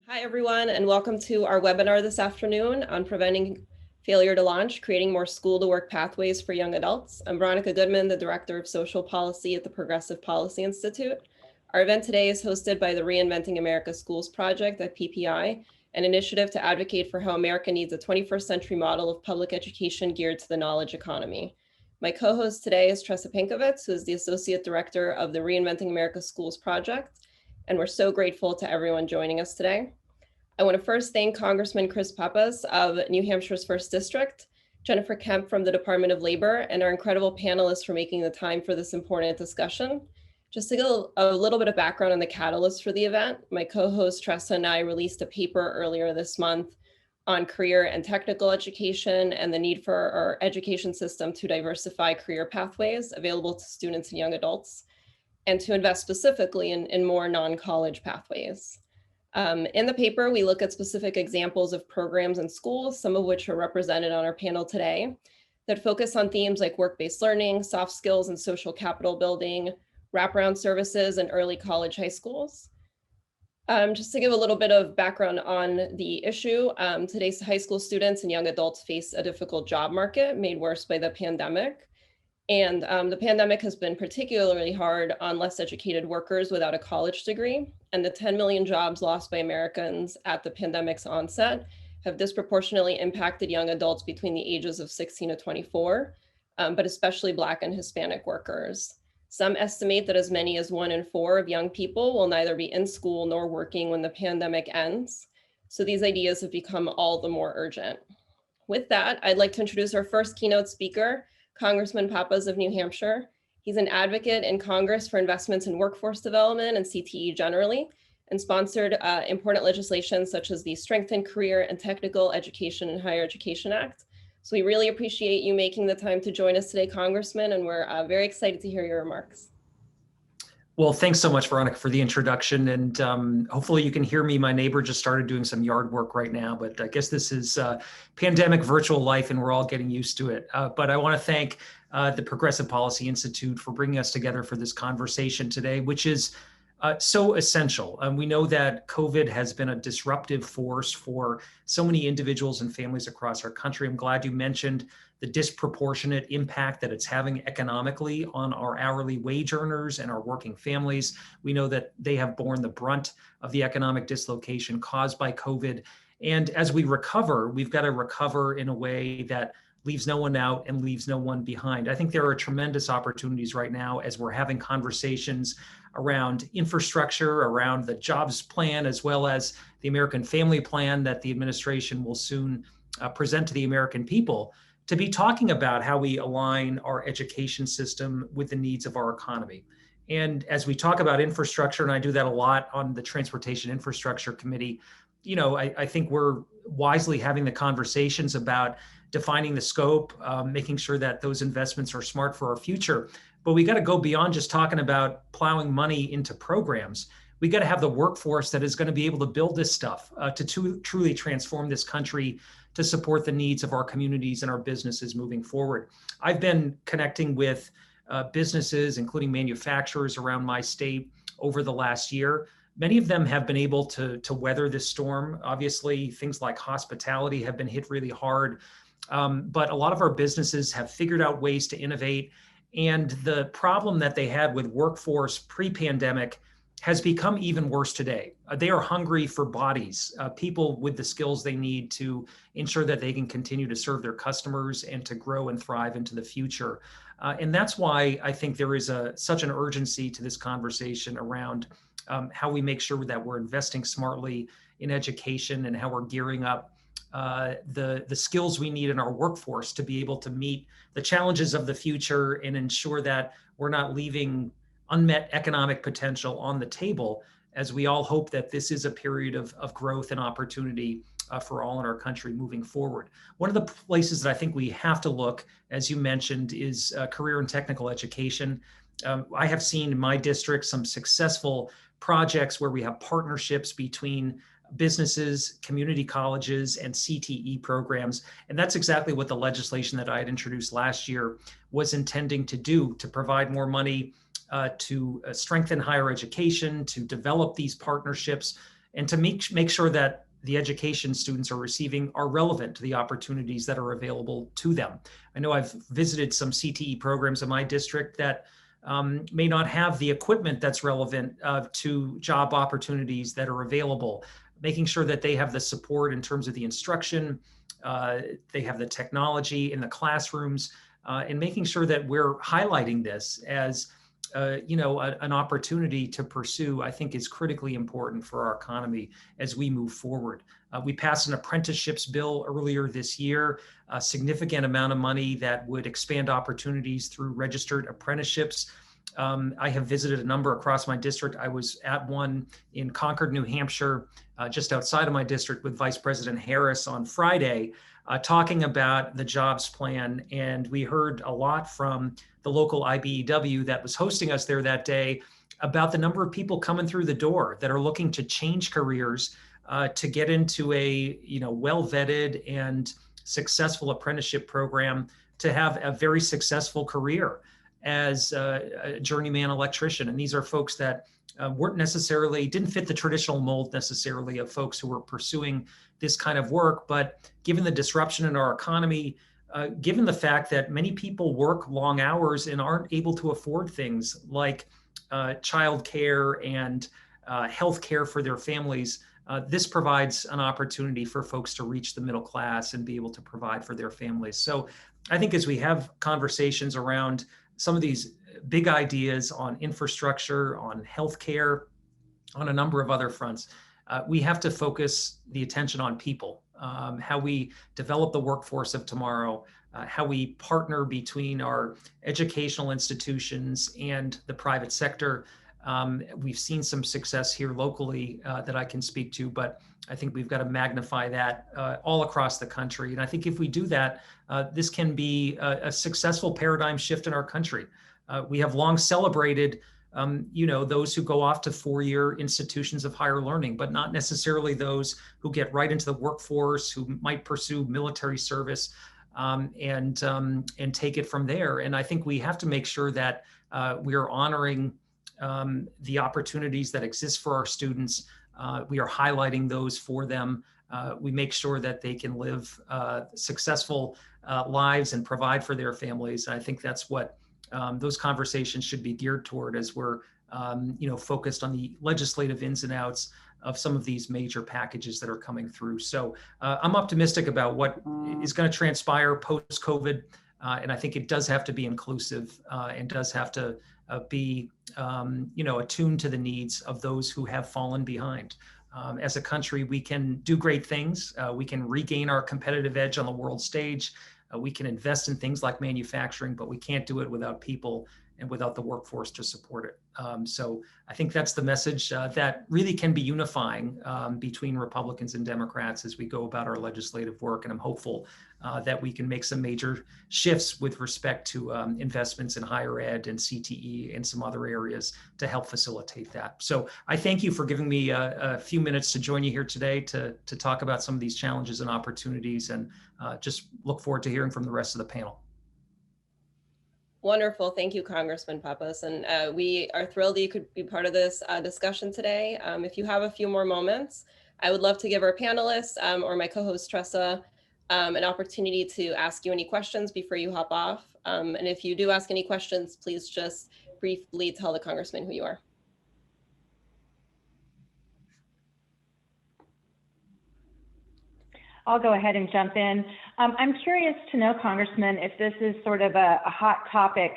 Hi, everyone, and welcome to our webinar this afternoon on preventing failure to launch, creating more school-to-work pathways for young adults. I'm Veronica Goodman, the Director of Social Policy at the Progressive Policy Institute. Our event today is hosted by the Reinventing America Schools Project at PPI, an initiative to advocate for how America needs a 21st century model of public education geared to the knowledge economy. My co-host today is Tressa Pinkovitz, who is the Associate Director of the Reinventing America Schools Project, and we're so grateful to everyone joining us today. I want to first thank Congressman Pappas of New Hampshire's 1st District, Jennifer Kemp from the Department of Labor, and our incredible panelists for making the time for this important discussion. Just to give a little bit of background on the catalyst for the event, my co-host Tressa and I released a paper earlier this month on career and technical education and the need for our education system to diversify career pathways available to students and young adults, and to invest specifically in more non-college pathways. In the paper, we look at specific examples of programs in schools, some of which are represented on our panel today, that focus on themes like work-based learning, soft skills and social capital building, wraparound services, and early college high schools. Just to give a little bit of background on the issue, today's high school students and young adults face a difficult job market made worse by the pandemic. And the pandemic has been particularly hard on less educated workers without a college degree. And the 10 million jobs lost by Americans at the pandemic's onset have disproportionately impacted young adults between the ages of 16 to 24, but especially Black and Hispanic workers. Some estimate that as many as 1 in 4 of young people will neither be in school nor working when the pandemic ends. So these ideas have become all the more urgent. With that, I'd like to introduce our first keynote speaker, Congressman Pappas of New Hampshire. He's an advocate in Congress for investments in workforce development and CTE generally, and sponsored important legislation such as the Strengthened Career and Technical Education and Higher Education Act. So we really appreciate you making the time to join us today, Congressman, and we're very excited to hear your remarks. Well, thanks so much, Veronica, for the introduction. And hopefully you can hear me. My neighbor just started doing some yard work right now, but I guess this is pandemic virtual life and we're all getting used to it. But I want to thank the Progressive Policy Institute for bringing us together for this conversation today, which is so essential. We know that COVID has been a disruptive force for so many individuals and families across our country. I'm glad you mentioned the disproportionate impact that it's having economically on our hourly wage earners and our working families. We know that they have borne the brunt of the economic dislocation caused by COVID. And as we recover, we've got to recover in a way that leaves no one out and leaves no one behind. I think there are tremendous opportunities right now as we're having conversations around infrastructure, around the jobs plan, as well as the American Family Plan that the administration will soon present to the American people, to be talking about how we align our education system with the needs of our economy. And as we talk about infrastructure, and I do that a lot on the Transportation Infrastructure Committee, you know, I think we're wisely having the conversations about defining the scope, making sure that those investments are smart for our future. But we got to go beyond just talking about plowing money into programs. We got to have the workforce that is going to be able to build this stuff to truly transform this country to support the needs of our communities and our businesses moving forward. I've been connecting with businesses, including manufacturers around my state over the last year. Many of them have been able to weather this storm. Obviously, things like hospitality have been hit really hard. But a lot of our businesses have figured out ways to innovate. And the problem that they had with workforce pre-pandemic has become even worse today. They are hungry for bodies, people with the skills they need to ensure that they can continue to serve their customers and to grow and thrive into the future. And that's why I think there is such an urgency to this conversation around how we make sure that we're investing smartly in education and how we're gearing up the skills we need in our workforce to be able to meet the challenges of the future and ensure that we're not leaving unmet economic potential on the table, as we all hope that this is a period of growth and opportunity for all in our country moving forward. One of the places that I think we have to look, as you mentioned, is career and technical education. I have seen in my district some successful projects where we have partnerships between businesses, community colleges, and CTE programs. And that's exactly what the legislation that I had introduced last year was intending to do, to provide more money to strengthen higher education, to develop these partnerships, and to make sure that the education students are receiving are relevant to the opportunities that are available to them. I know I've visited some CTE programs in my district that may not have the equipment that's relevant to job opportunities that are available, making sure that they have the support in terms of the instruction, they have the technology in the classrooms, and making sure that we're highlighting this as an opportunity to pursue, I think is critically important for our economy as we move forward. We passed an apprenticeships bill earlier this year, a significant amount of money that would expand opportunities through registered apprenticeships. I have visited a number across my district. I was at one in Concord, New Hampshire, just outside of my district with Vice President Harris on Friday, talking about the jobs plan. And we heard a lot from the local IBEW that was hosting us there that day about the number of people coming through the door that are looking to change careers, to get into a well-vetted and successful apprenticeship program, to have a very successful career as a journeyman electrician. And these are folks that didn't fit the traditional mold necessarily of folks who were pursuing this kind of work. But given the disruption in our economy, given the fact that many people work long hours and aren't able to afford things like childcare and health care for their families, this provides an opportunity for folks to reach the middle class and be able to provide for their families. So I think as we have conversations around some of these big ideas on infrastructure, on healthcare, on a number of other fronts, we have to focus the attention on people, how we develop the workforce of tomorrow, how we partner between our educational institutions and the private sector. We've seen some success here locally that I can speak to, but I think we've got to magnify that all across the country. And I think if we do that, this can be a successful paradigm shift in our country. We have long celebrated, those who go off to four-year institutions of higher learning, but not necessarily those who get right into the workforce, who might pursue military service and take it from there. And I think we have to make sure that we are honoring the opportunities that exist for our students. We are highlighting those for them. We make sure that they can live successful lives and provide for their families. And I think that's what those conversations should be geared toward as we're focused on the legislative ins and outs of some of these major packages that are coming through. So I'm optimistic about what is going to transpire post-COVID. And I think it does have to be inclusive and does have to be attuned to the needs of those who have fallen behind. As a country, we can do great things. We can regain our competitive edge on the world stage. We can invest in things like manufacturing, but we can't do it without people and without the workforce to support it. So I think that's the message that really can be unifying between Republicans and Democrats as we go about our legislative work. And I'm hopeful that we can make some major shifts with respect to investments in higher ed and CTE and some other areas to help facilitate that. So I thank you for giving me a few minutes to join you here today to talk about some of these challenges and opportunities, and just look forward to hearing from the rest of the panel. Wonderful. Thank you, Congressman Pappas. And we are thrilled that you could be part of this discussion today. If you have a few more moments, I would love to give our panelists or my co-host Tressa an opportunity to ask you any questions before you hop off. And if you do ask any questions, please just briefly tell the Congressman who you are. I'll go ahead and jump in. I'm curious to know, Congressman, if this is sort of a hot topic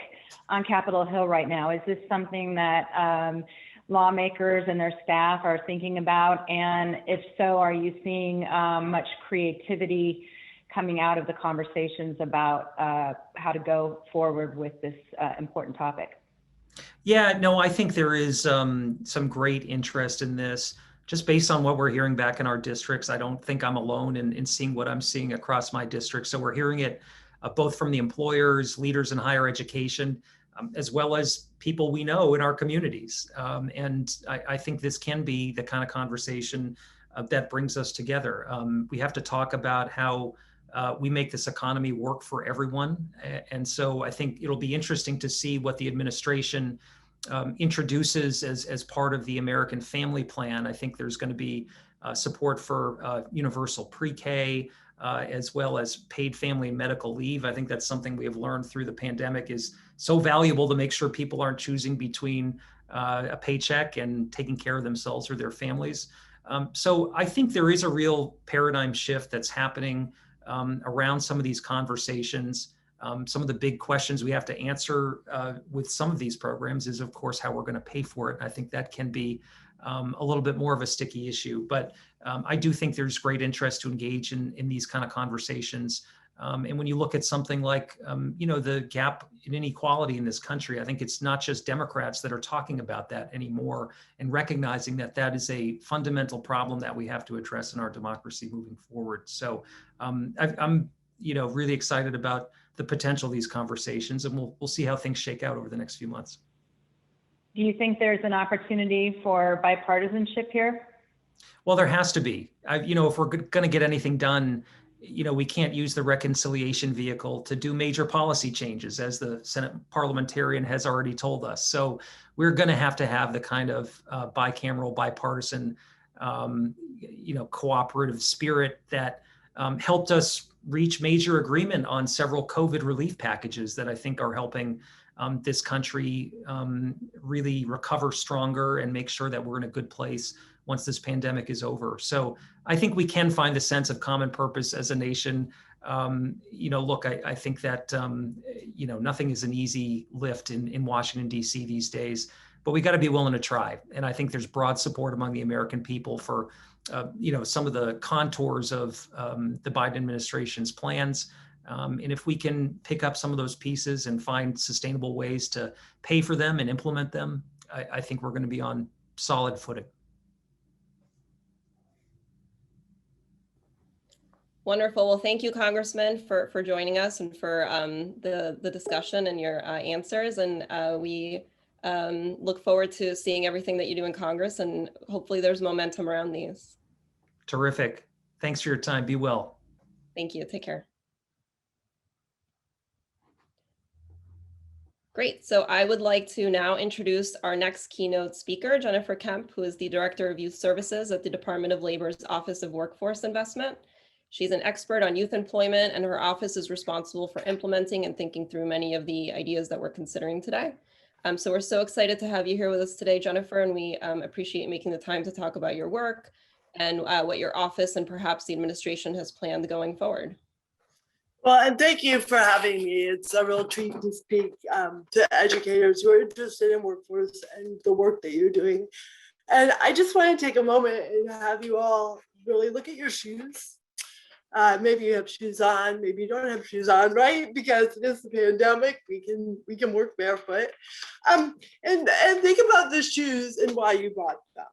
on Capitol Hill right now. Is this something that lawmakers and their staff are thinking about? And if so, are you seeing much creativity coming out of the conversations about how to go forward with this important topic? Yeah, no, I think there is some great interest in this. Just based on what we're hearing back in our districts, I don't think I'm alone in seeing what I'm seeing across my district. So we're hearing it both from the employers, leaders in higher education, as well as people we know in our communities. And I think this can be the kind of conversation that brings us together. We have to talk about how we make this economy work for everyone. And so I think it'll be interesting to see what the administration introduces as part of the American Family Plan. I think there's going to be support for universal pre-K, as well as paid family and medical leave. I think that's something we have learned through the pandemic is so valuable to make sure people aren't choosing between a paycheck and taking care of themselves or their families. So I think there is a real paradigm shift that's happening around some of these conversations. Some of the big questions we have to answer with some of these programs is, of course, how we're going to pay for it. And I think that can be a little bit more of a sticky issue. But I do think there's great interest to engage in these kind of conversations. And when you look at something like, the gap in inequality in this country, I think it's not just Democrats that are talking about that anymore and recognizing that that is a fundamental problem that we have to address in our democracy moving forward. So I'm really excited about the potential of these conversations, and we'll see how things shake out over the next few months. Do you think there's an opportunity for bipartisanship here? Well, there has to be. If we're going to get anything done, we can't use the reconciliation vehicle to do major policy changes, as the Senate parliamentarian has already told us. So we're going to have the kind of bicameral, bipartisan, cooperative spirit that helped us reach major agreement on several COVID relief packages that I think are helping this country really recover stronger and make sure that we're in a good place once this pandemic is over. So I think we can find a sense of common purpose as a nation. Look, I think that, nothing is an easy lift in Washington, D.C. these days, but we got to be willing to try. And I think there's broad support among the American people for some of the contours of the Biden administration's plans. And if we can pick up some of those pieces and find sustainable ways to pay for them and implement them, I think we're going to be on solid footing. Wonderful. Well, thank you, Congressman, for joining us and for the discussion and your answers. And we look forward to seeing everything that you do in Congress, and hopefully there's momentum around these. Terrific. Thanks for your time. Be well. Thank you. Take care. Great. So I would like to now introduce our next keynote speaker, Jennifer Kemp, who is the Director of Youth Services at the Department of Labor's Office of Workforce Investment. She's an expert on youth employment, and her office is responsible for implementing and thinking through many of the ideas that we're considering today. So we're so excited to have you here with us today, Jennifer, and we appreciate making the time to talk about your work and what your office and perhaps the administration has planned going forward. Well, and thank you for having me. It's a real treat to speak to educators who are interested in workforce and the work that you're doing. And I just want to take a moment and have you all really look at your shoes. Maybe you have shoes on, maybe you don't have shoes on, right? Because it is the pandemic, we can work barefoot. And think about the shoes and why you bought them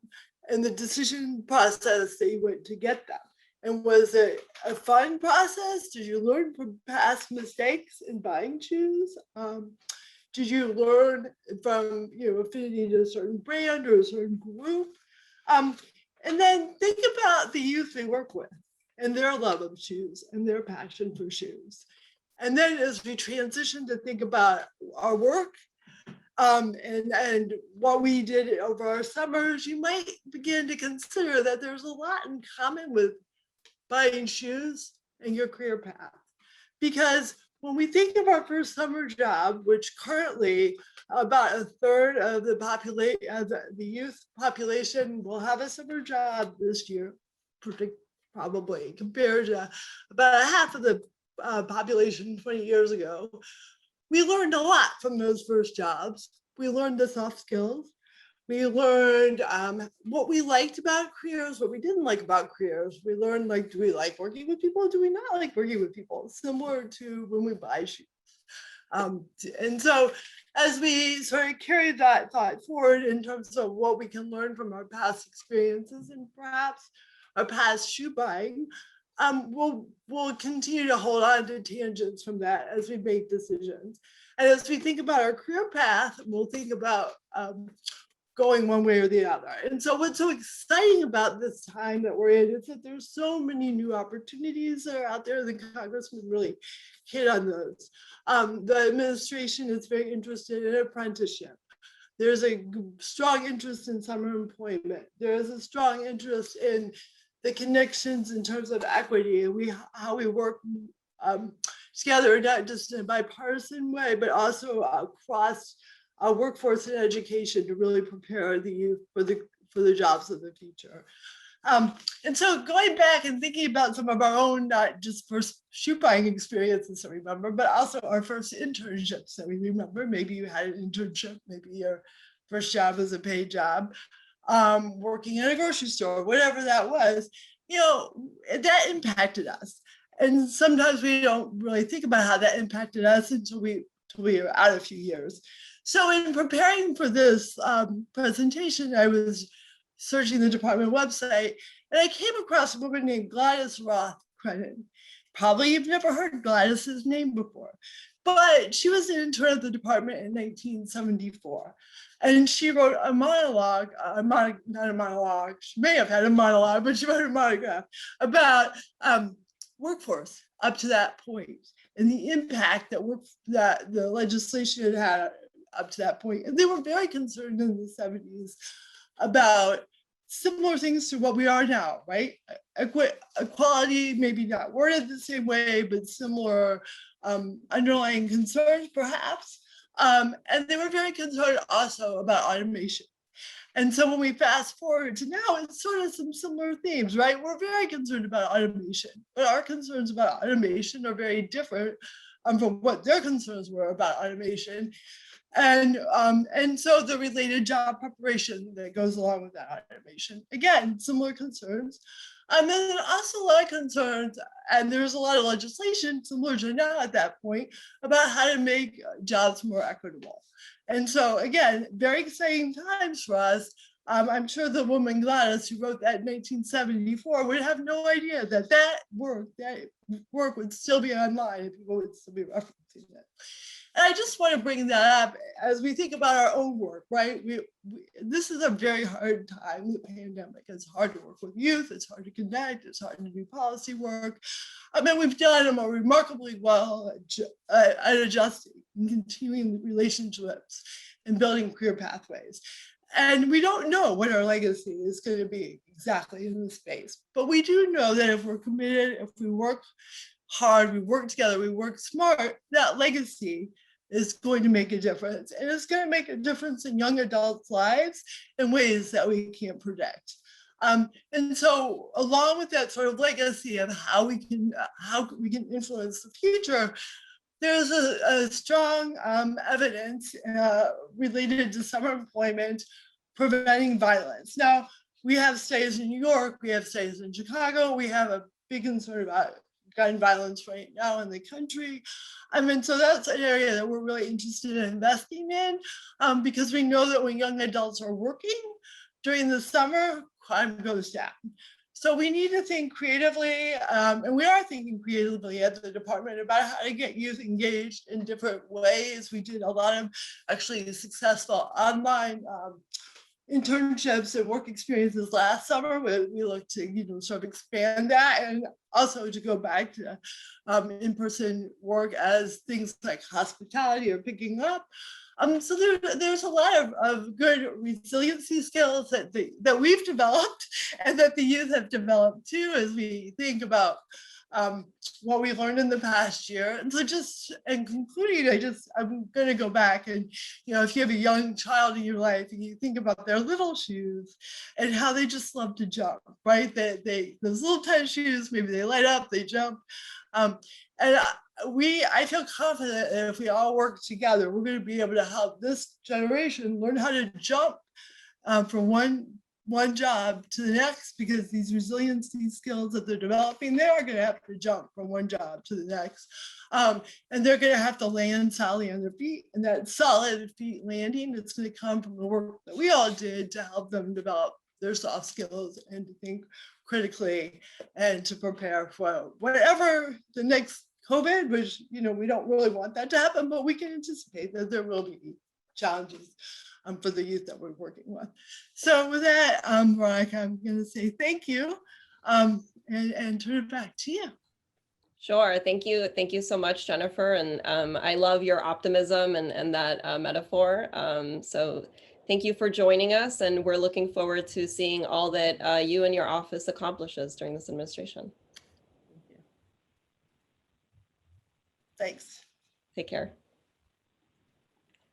and the decision process that you went to get them. And was it a fun process? Did you learn from past mistakes in buying shoes? Did you learn from affinity to a certain brand or a certain group? And then think about the youth we work with and their love of shoes and their passion for shoes. And then as we transition to think about our work and what we did over our summers, you might begin to consider that there's a lot in common with buying shoes and your career path. Because when we think of our first summer job, which currently about a third of the youth population will have a summer job this year, probably compared to about half of the population 20 years ago, we learned a lot from those first jobs. We learned the soft skills. We learned what we liked about careers, what we didn't like about careers. We learned, do we like working with people? Do we not like working with people? Similar to when we buy shoes. And so as we sort of carry that thought forward in terms of what we can learn from our past experiences and perhaps our past shoe buying, we'll continue to hold on to tangents from that as we make decisions. And as we think about our career path, we'll think about going one way or the other. And so what's so exciting about this time that we're in is that there's so many new opportunities that are out there. The Congressman really hit on those. The administration is very interested in apprenticeship. there's a strong interest in summer employment. There is a strong interest in the connections in terms of equity and how we work together, not just in a bipartisan way, but also across workforce and education to really prepare the youth for the jobs of the future. And so going back and thinking about some of our own, not just first shoe buying experiences that we remember, but also our first internships that we remember. Maybe you had an internship, maybe your first job was a paid job, working in a grocery store, whatever that was, that impacted us. And sometimes we don't really think about how that impacted us until we were out a few years. So in preparing for this presentation, I was searching the department website, and I came across a woman named Gladys Roth. Probably you've never heard Gladys's name before, but she was an intern at the department in 1974. And she wrote a monologue, not a monologue, she may have had a monologue, but she wrote a monograph about workforce up to that point and the impact that the legislation had up to that point. And they were very concerned in the 70s about similar things to what we are now, right? Equality, maybe not worded the same way, but similar underlying concerns perhaps. And they were very concerned also about automation. And so when we fast forward to now, it's sort of some similar themes, right? We're very concerned about automation, but our concerns about automation are very different from what their concerns were about automation. And so the related job preparation that goes along with that automation, again, similar concerns. And then also a lot of concerns, and there's a lot of legislation similar to now at that point about how to make jobs more equitable. And so again, very exciting times for us. I'm sure the woman Gladys who wrote that in 1974 would have no idea that work would still be online and people would still be referencing it. And I just want to bring that up as we think about our own work, right? This is a very hard time, the pandemic. It's hard to work with youth, it's hard to connect, it's hard to do policy work. I mean, we've done remarkably well at adjusting and continuing relationships and building career pathways. And we don't know what our legacy is going to be exactly in this space. But we do know that if we're committed, if we work hard, we work together, we work smart, that legacy is going to make a difference. And it's going to make a difference in young adults' lives in ways that we can't predict. And so along with that sort of legacy of how we can influence the future, there's a strong evidence related to summer employment preventing violence. Now, we have studies in New York, we have studies in Chicago, we have a big concern about gun violence right now in the country. I mean, so that's an area that we're really interested in investing in because we know that when young adults are working during the summer, crime goes down. So we need to think creatively, and we are thinking creatively at the department about how to get youth engaged in different ways. We did a lot of actually successful online internships and work experiences last summer. We look to sort of expand that and also to go back to in-person work as things like hospitality are picking up. So there's a lot of good resiliency skills that we've developed and that the youth have developed too as we think about what we learned in the past year. And so just in concluding, I'm going to go back and, if you have a young child in your life and you think about their little shoes and how they just love to jump, right? Those little tennis shoes, maybe they light up, they jump. I feel confident that if we all work together, we're going to be able to help this generation learn how to jump from one job to the next, because these resiliency skills that they're developing, they are going to have to jump from one job to the next. And they're going to have to land solidly on their feet, and that solid feet landing, it's going to come from the work that we all did to help them develop their soft skills and to think critically and to prepare for whatever the next COVID, which, we don't really want that to happen, but we can anticipate that there will be challenges for the youth that we're working with. So with that, Veronica, I'm going to say thank you and turn it back to you. Sure. Thank you. Thank you so much, Jennifer. And I love your optimism and that metaphor. So Thank you for joining us, and we're looking forward to seeing all that you and your office accomplishes during this administration. Thanks. Take care.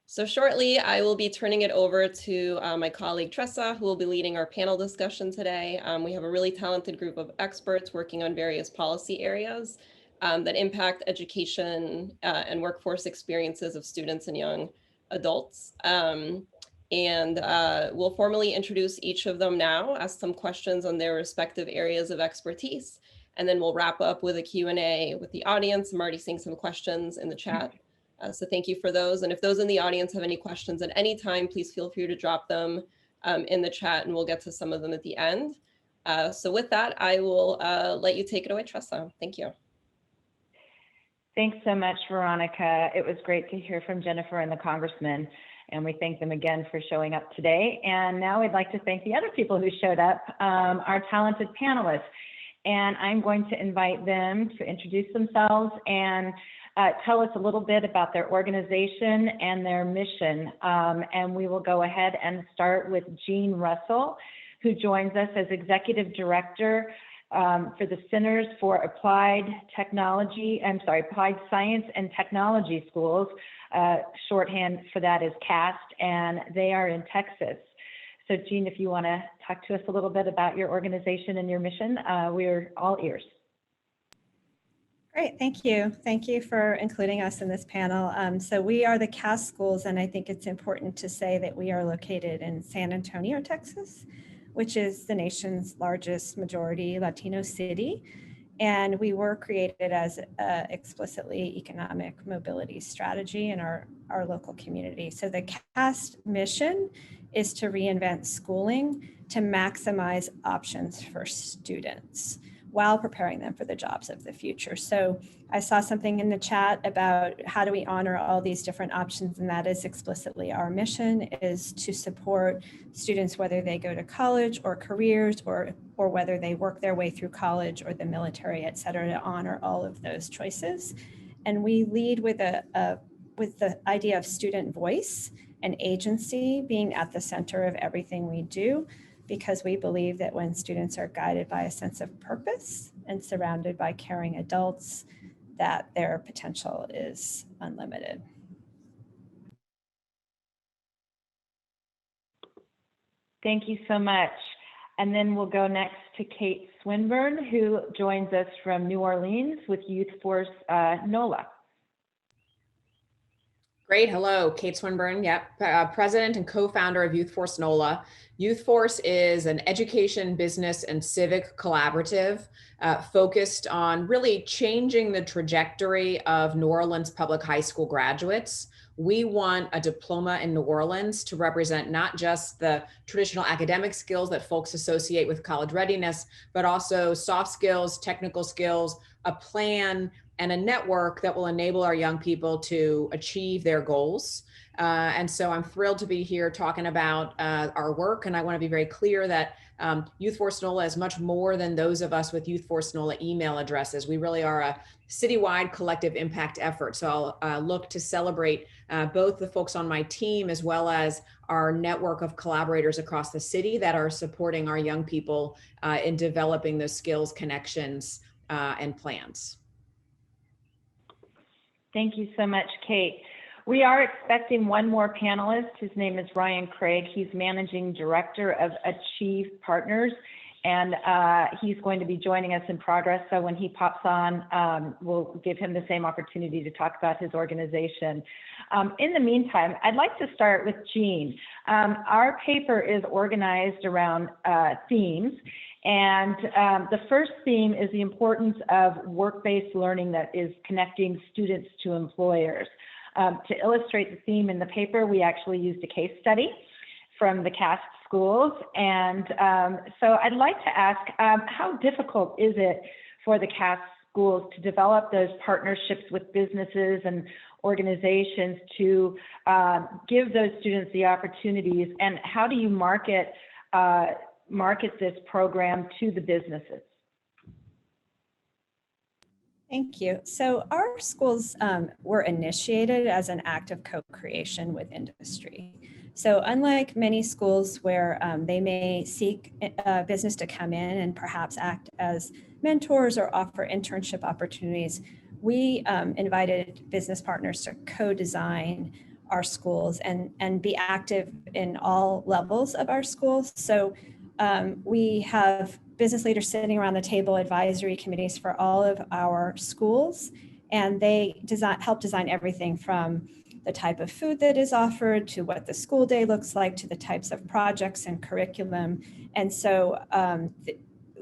So shortly, I will be turning it over to my colleague Tressa, who will be leading our panel discussion today. We have a really talented group of experts working on various policy areas that impact education and workforce experiences of students and young adults. We'll formally introduce each of them now, ask some questions on their respective areas of expertise, and then we'll wrap up with a Q&A with the audience. I'm already seeing some questions in the chat. So thank you for those. And if those in the audience have any questions at any time, please feel free to drop them in the chat and we'll get to some of them at the end. So with that, I will let you take it away, Tressa. Thank you. Thanks so much, Veronica. It was great to hear from Jennifer and the Congressman, and we thank them again for showing up today. And now we'd like to thank the other people who showed up, our talented panelists. And I'm going to invite them to introduce themselves and tell us a little bit about their organization and their mission. And we will go ahead and start with Jean Russell, who joins us as Executive Director for the Centers for Applied Science and Technology Schools. Shorthand for that is CAST, and they are in Texas. So Jean, if you want to talk to us a little bit about your organization and your mission, we're all ears. Great, thank you. Thank you for including us in this panel. So we are the CAST schools, and I think it's important to say that we are located in San Antonio, Texas, which is the nation's largest majority Latino city. And we were created as an explicitly economic mobility strategy in our local community. So the CAST mission is to reinvent schooling to maximize options for students while preparing them for the jobs of the future. So I saw something in the chat about how do we honor all these different options, and that is explicitly our mission, is to support students whether they go to college or careers or whether they work their way through college or the military, et cetera, to honor all of those choices. And we lead with the idea of student voice and agency being at the center of everything we do, because we believe that when students are guided by a sense of purpose and surrounded by caring adults, that their potential is unlimited. Thank you so much. And then we'll go next to Kate Swinburne, who joins us from New Orleans with Youth Force NOLA. Great. Hello, Kate Swinburne. Yep. President and co-founder of Youth Force NOLA. Youth Force is an education, business, and civic collaborative focused on really changing the trajectory of New Orleans public high school graduates. We want a diploma in New Orleans to represent not just the traditional academic skills that folks associate with college readiness, but also soft skills, technical skills, a plan, and a network that will enable our young people to achieve their goals. And so I'm thrilled to be here talking about our work. And I want to be very clear that Youth Force NOLA is much more than those of us with Youth Force NOLA email addresses. We really are a citywide collective impact effort. So I'll look to celebrate both the folks on my team as well as our network of collaborators across the city that are supporting our young people in developing those skills, connections, and plans. Thank you so much, Kate. We are expecting one more panelist. His name is Ryan Craig. He's Managing Director of Achieve Partners, and he's going to be joining us in progress. So when he pops on, we'll give him the same opportunity to talk about his organization. In the meantime, I'd like to start with Jean. Our paper is organized around themes. And the first theme is the importance of work-based learning that is connecting students to employers. To illustrate the theme in the paper, we actually used a case study from the CAST schools. And so I'd like to ask, how difficult is it for the CAST schools to develop those partnerships with businesses and organizations to give those students the opportunities? And how do you market this program to the businesses? Thank you. So our schools were initiated as an act of co-creation with industry. So unlike many schools where they may seek business to come in and perhaps act as mentors or offer internship opportunities, we invited business partners to co-design our schools and be active in all levels of our schools. So we have business leaders sitting around the table, advisory committees for all of our schools, and they help design everything from the type of food that is offered to what the school day looks like to the types of projects and curriculum. And so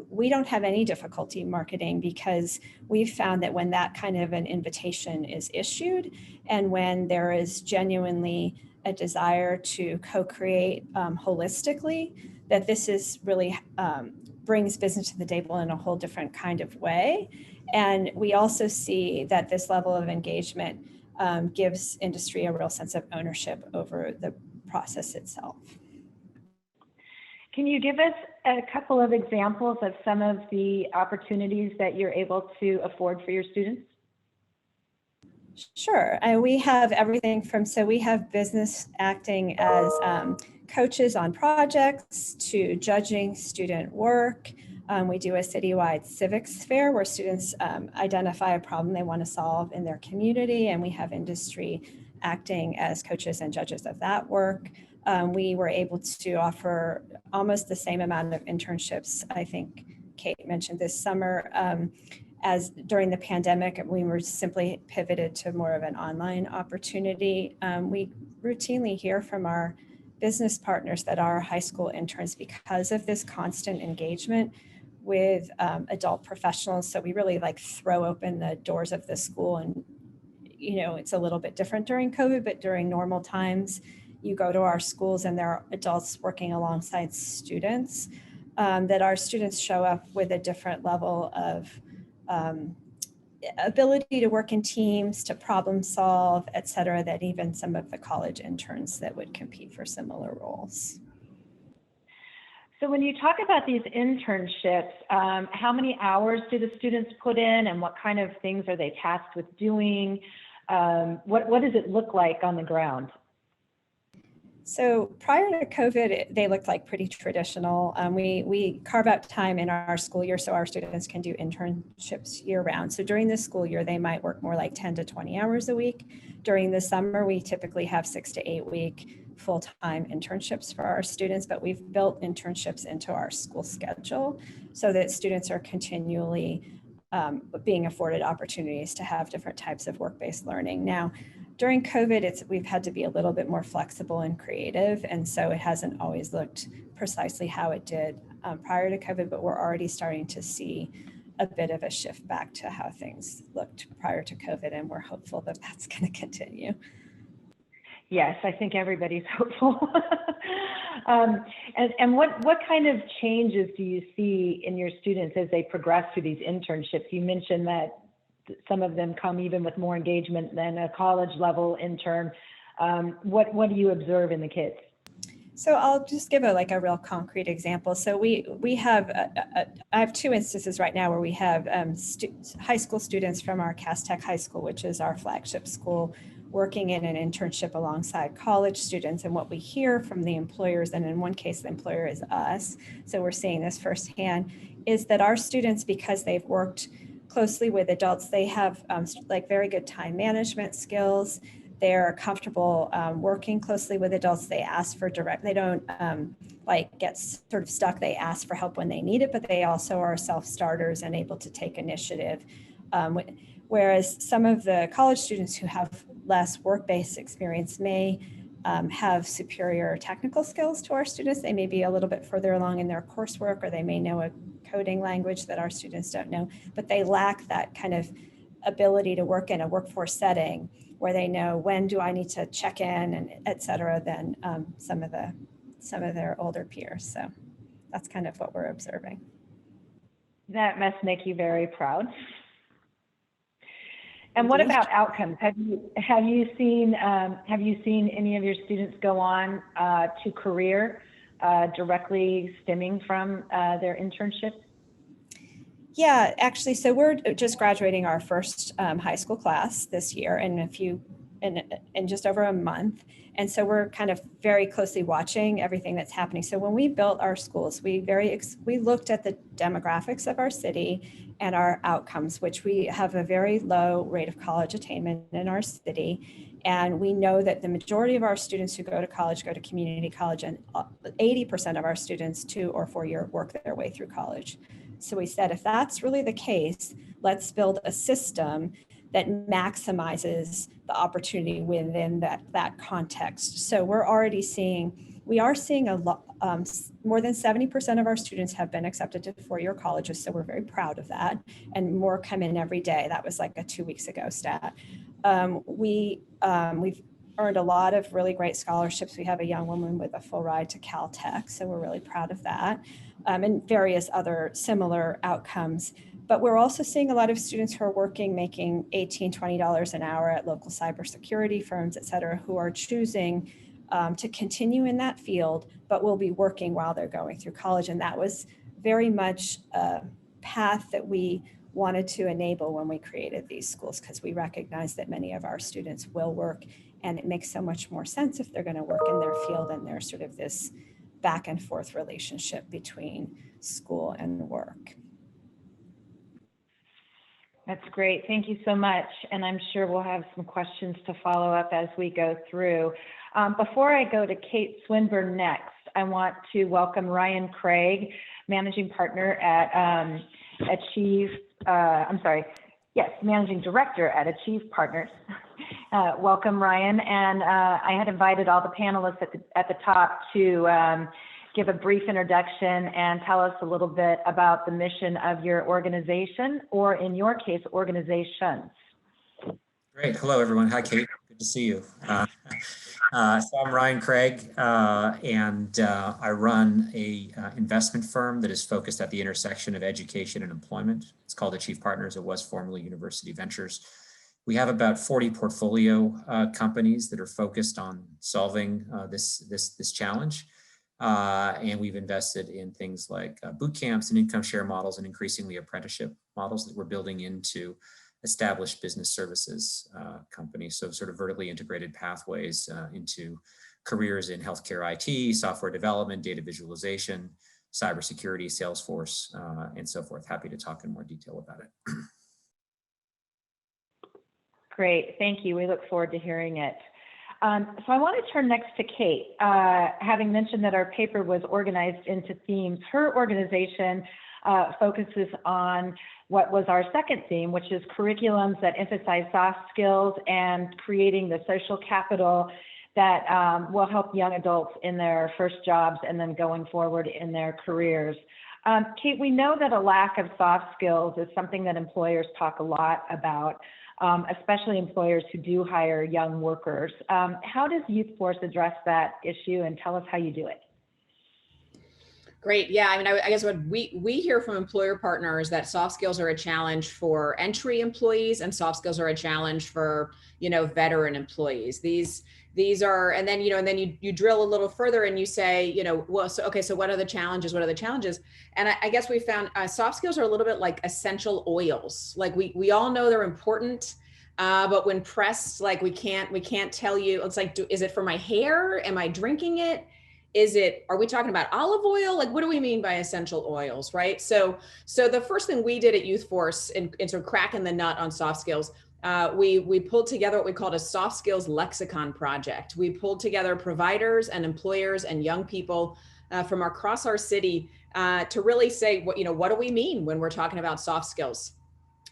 we don't have any difficulty marketing because we've found that when that kind of an invitation is issued and when there is genuinely a desire to co-create holistically, that this is really brings business to the table in a whole different kind of way. And we also see that this level of engagement gives industry a real sense of ownership over the process itself. Can you give us a couple of examples of some of the opportunities that you're able to afford for your students? Sure. We have everything from, so we have business acting as coaches on projects to judging student work. We do a citywide civics fair where students identify a problem they want to solve in their community, and we have industry acting as coaches and judges of that work. We were able to offer almost the same amount of internships, I think Kate mentioned this summer, as during the pandemic. We were simply pivoted to more of an online opportunity. We routinely hear from our business partners that our high school interns, because of this constant engagement with adult professionals, so we really like throw open the doors of the school, and it's a little bit different during COVID, but during normal times, you go to our schools and there are adults working alongside students, that our students show up with a different level of ability to work in teams, to problem solve, et cetera, that even some of the college interns that would compete for similar roles. So when you talk about these internships, how many hours do the students put in, and what kind of things are they tasked with doing? What does it look like on the ground? So prior to COVID, they looked like pretty traditional. We carve out time in our school year so our students can do internships year round. So during the school year, they might work more like 10 to 20 hours a week. During the summer, we typically have 6 to 8 week full-time internships for our students, but we've built internships into our school schedule so that students are continually being afforded opportunities to have different types of work-based learning. Now, during COVID, we've had to be a little bit more flexible and creative, and so it hasn't always looked precisely how it did prior to COVID, but we're already starting to see a bit of a shift back to how things looked prior to COVID, and we're hopeful that that's going to continue. Yes, I think everybody's hopeful. And what kind of changes do you see in your students as they progress through these internships? You mentioned that some of them come even with more engagement than a college level intern. What do you observe in the kids? So I'll just give a real concrete example. So we have, I have 2 instances right now where we have high school students from our Cass Tech High School, which is our flagship school, working in an internship alongside college students. And what we hear from the employers, and in one case, the employer is us, so we're seeing this firsthand, is that our students, because they've worked closely with adults, they have very good time management skills. They're comfortable working closely with adults. They ask for they don't get sort of stuck. They ask for help when they need it, but they also are self-starters and able to take initiative. Whereas some of the college students who have less work-based experience may have superior technical skills to our students. They may be a little bit further along in their coursework, or they may know a coding language that our students don't know, but they lack that kind of ability to work in a workforce setting where they know when do I need to check in and et cetera than some of their older peers. So that's kind of what we're observing. That must make you very proud. And what about outcomes? Have you seen any of your students go on to career directly stemming from their internship? Yeah, actually, so we're just graduating our first high school class this year, and a few in just over a month. And so we're kind of very closely watching everything that's happening. So when we built our schools, we looked at the demographics of our city and our outcomes, which we have a very low rate of college attainment in our city. And we know that the majority of our students who go to college go to community college, and 80% of our students 2 or 4 year work their way through college. So we said, if that's really the case, let's build a system that maximizes the opportunity within that context. So we are seeing a lot, more than 70% of our students have been accepted to 4-year colleges. So we're very proud of that, and more come in every day. That was like a 2 weeks ago stat. We've earned a lot of really great scholarships. We have a young woman with a full ride to Caltech, so we're really proud of that, and various other similar outcomes. But we're also seeing a lot of students who are working, making $18, $20 an hour at local cybersecurity firms, et cetera, who are choosing to continue in that field, but will be working while they're going through college. And that was very much a path that we wanted to enable when we created these schools, because we recognize that many of our students will work, and it makes so much more sense if they're going to work in their field and there's sort of this back and forth relationship between school and work. That's great. Thank you so much. And I'm sure we'll have some questions to follow up as we go through. Before I go to Kate Swinburne next, I want to welcome Ryan Craig, Managing Partner at Managing Director at Achieve Partners. Welcome, Ryan. And I had invited all the panelists at the top to give a brief introduction and tell us a little bit about the mission of your organization, or in your case, organizations. Great. Hello, everyone. Hi, Kate. Good to see you. So I'm Ryan Craig, and I run a investment firm that is focused at the intersection of education and employment. It's called Achieve Partners. It was formerly University Ventures. We have about 40 portfolio companies that are focused on solving this challenge. And we've invested in things like boot camps and income share models, and increasingly apprenticeship models that we're building into established business services companies. So sort of vertically integrated pathways into careers in healthcare IT, software development, data visualization, cybersecurity, Salesforce, and so forth. Happy to talk in more detail about it. Great. Thank you. We look forward to hearing it. So I want to turn next to Kate. Having mentioned that our paper was organized into themes, her organization focuses on what was our second theme, which is curriculums that emphasize soft skills and creating the social capital that will help young adults in their first jobs and then going forward in their careers. Kate, we know that a lack of soft skills is something that employers talk a lot about, especially employers who do hire young workers. How does Youth Force address that issue, and tell us how you do it? Great. Yeah, I mean, I guess what we hear from employer partners that soft skills are a challenge for entry employees, and soft skills are a challenge for, veteran employees. These are, and then, and then you drill a little further and you say, well, so what are the challenges? What are the challenges? And I guess we found soft skills are a little bit like essential oils. Like we all know they're important, but when pressed, like we can't tell you. It's like, is it for my hair? Am I drinking it? Are we talking about olive oil? Like, what do we mean by essential oils, right? So the first thing we did at Youth Force in sort of cracking the nut on soft skills, we pulled together what we called a soft skills lexicon project. We pulled together providers and employers and young people from across our city to really say, what do we mean when we're talking about soft skills?